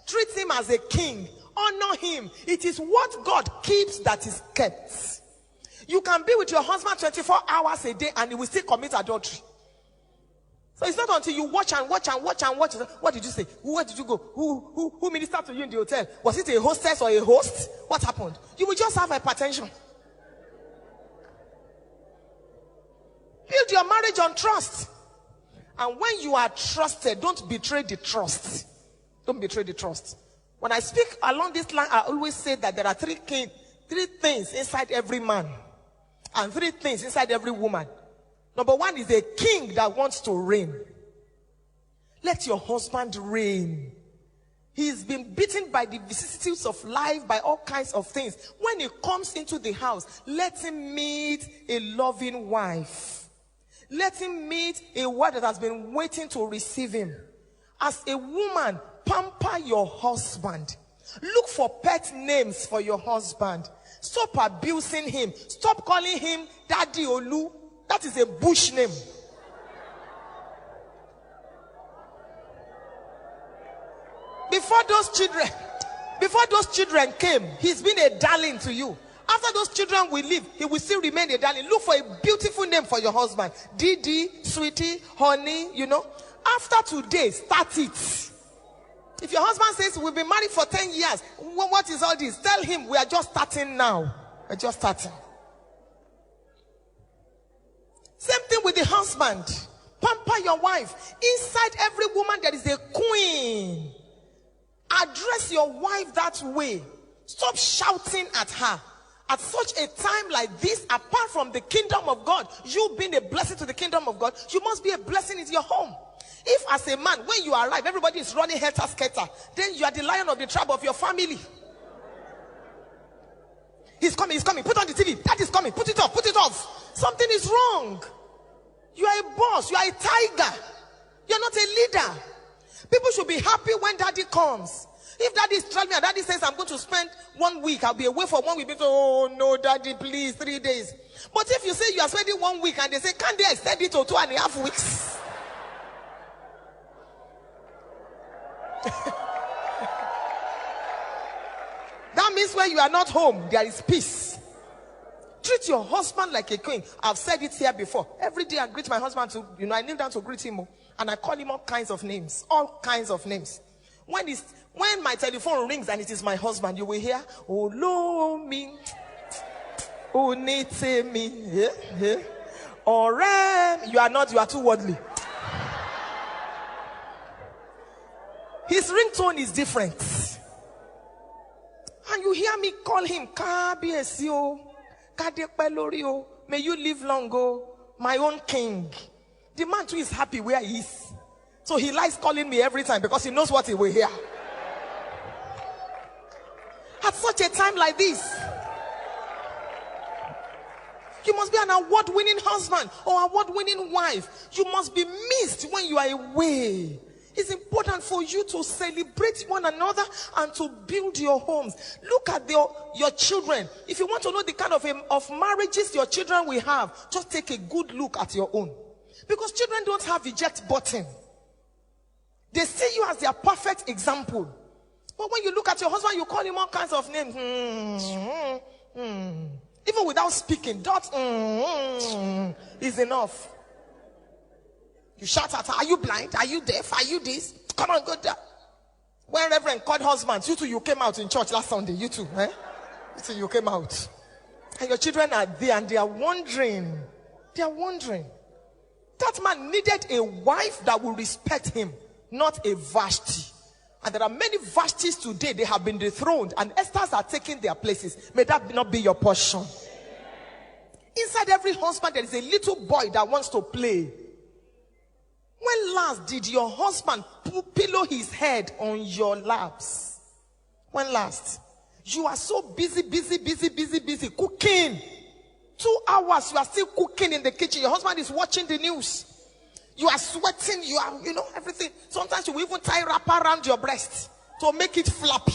Treat him as a king. Honor him. It is what God keeps that is kept. You can be with your husband 24 hours a day and he will still commit adultery. So it's not until you watch and watch and watch and watch. What did you say? Where did you go? Who ministered to you in the hotel? Was it a hostess or a host? What happened? You will just have hypertension. Build your marriage on trust. And when you are trusted, don't betray the trust. Don't betray the trust. When I speak along this line, I always say that there are three things inside every man. And three things inside every woman. Number one is a king that wants to reign. Let your husband reign. He's been beaten by the vicissitudes of life, by all kinds of things. When he comes into the house, let him meet a loving wife. Let him meet a wife that has been waiting to receive him. As a woman, pamper your husband. Look for pet names for your husband. Stop abusing him. Stop calling him Daddy Olu. That is a bush name. Before those children came, he's been a darling to you. After those children will leave, he will still remain a darling. Look for a beautiful name for your husband. Didi, sweetie, honey, After today, start it. If your husband says we've been married for 10 years, what is all this? Tell him we are just starting now. We're just starting. Same thing with the husband. Pamper your wife. Inside every woman there is a queen. Address your wife that way. Stop shouting at her. At such a time like this, apart from the kingdom of God, you being a blessing to the kingdom of God, you must be a blessing in your home. If as a man, when you arrive, everybody is running helter-skelter, then you are the lion of the tribe of your family. He's coming. Put on the TV. That is coming. Put it off. Something is wrong. You are a boss. You are a tiger. You're not a leader. People should be happy when daddy comes. If daddy is traveling and daddy says, I'm going to spend 1 week, I'll be away for 1 week. People say, oh no, daddy, please, 3 days. But if you say you are spending 1 week and they say, can't they extend it to 2.5 weeks? That means when you are not home, there is peace. Treat your husband like a queen. I've said it here before. Every day I greet my husband to, I kneel down to greet him, and I call him all kinds of names. All kinds of names. When my telephone rings and it is my husband, you will hear, oh, lo me, oh, nete me, or you are too worldly. His ringtone is different. And you hear me call him, Kabiesio, Kadepelorio, may you live long, my own king. The man too is happy where he is. So he likes calling me every time because he knows what he will hear. At such a time like this, you must be an award-winning husband or award-winning wife. You must be missed when you are away. It's important for you to celebrate one another and to build your homes. Look at your children. If you want to know the kind of marriages your children will have, just take a good look at your own. Because children don't have eject button. They see you as their perfect example. But when you look at your husband, you call him all kinds of names. Even without speaking, is enough. You shout at her, are you blind? Are you deaf? Are you this? Come on, go there. When Reverend called husbands, you two, you came out in church last Sunday. You two, You two, you came out. And your children are there and they are wondering. They are wondering. That man needed a wife that will respect him, not a Vashti. And there are many Vashtis today, they have been dethroned, and Esthers are taking their places. May that not be your portion. Inside every husband, there is a little boy that wants to play. When last did your husband pillow his head on your laps? When last? You are so busy cooking. 2 hours, you are still cooking in the kitchen. Your husband is watching the news. You are sweating, you are, everything. Sometimes you will even tie wrapper around your breast to make it floppy.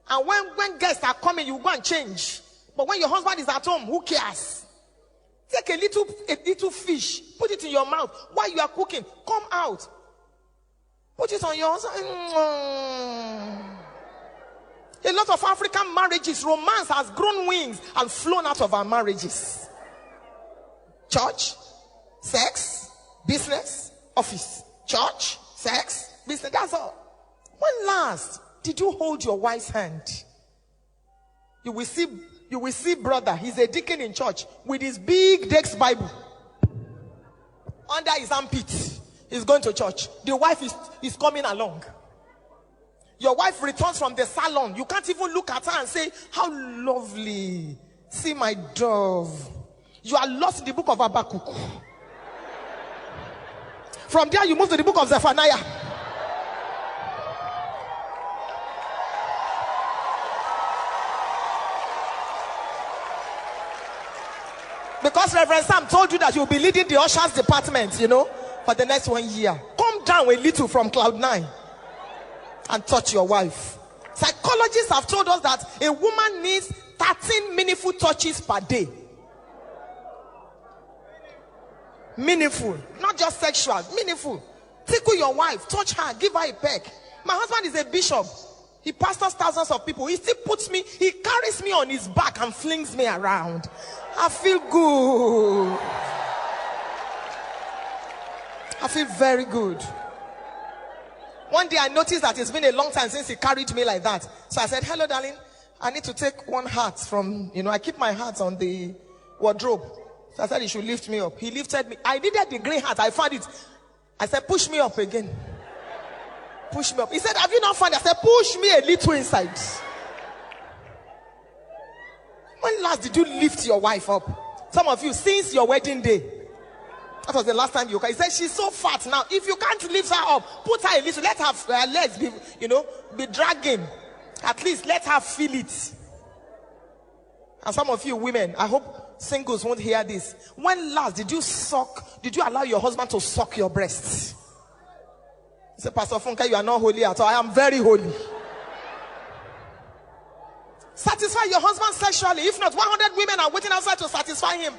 And when guests are coming, you go and change. But when your husband is at home, who cares? Take a little fish, put it in your mouth while you are cooking. Come out. Put it on yours. A lot of African marriages, romance has grown wings and flown out of our marriages. Church, sex, business, office. Church, sex, business. That's all. When last did you hold your wife's hand? You will see brother, he's a deacon in church with his big Dex Bible under his armpit. He's going to church. The wife is coming along. Your wife returns from the salon. You can't even look at her and say, how lovely. See my dove. You are lost in the book of Habakkuk. From there you move to the book of Zephaniah. Because Reverend Sam told you that you'll be leading the ushers department, for the next 1 year. Come down a little from cloud 9 and touch your wife. Psychologists have told us that a woman needs 13 meaningful touches per day. Meaningful, not just sexual, meaningful. Tickle your wife, touch her, give her a peck. My husband is a bishop. He pastors thousands of people. He still he carries me on his back and flings me around. I feel good. I feel very good. One day I noticed that it's been a long time since he carried me like that. So I said, hello, darling. I need to take one hat from, I keep my hat on the wardrobe. So I said he should lift me up. He lifted me. I needed the grey hat. I found it. I said, push me up again. Push me up. He said, have you not found it? I said, push me a little inside. When last did you lift your wife up? Some of you, since your wedding day. That was the last time you cried. He said, she's so fat now. If you can't lift her up, put her a little. Let her legs be, be dragging. At least let her feel it. And some of you women, I hope singles won't hear this. When last did you allow your husband to suck your breasts? He said, Pastor Funke, you are not holy at all. I am very holy. Satisfy your husband sexually. If not, 100 women are waiting outside to satisfy him.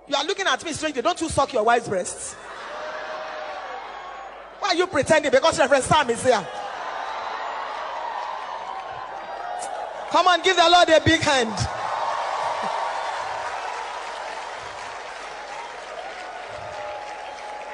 You are looking at me strangely. Don't you suck your wife's breasts? Why are you pretending? Because Reverend Sam is here. Come on, give the Lord a big hand.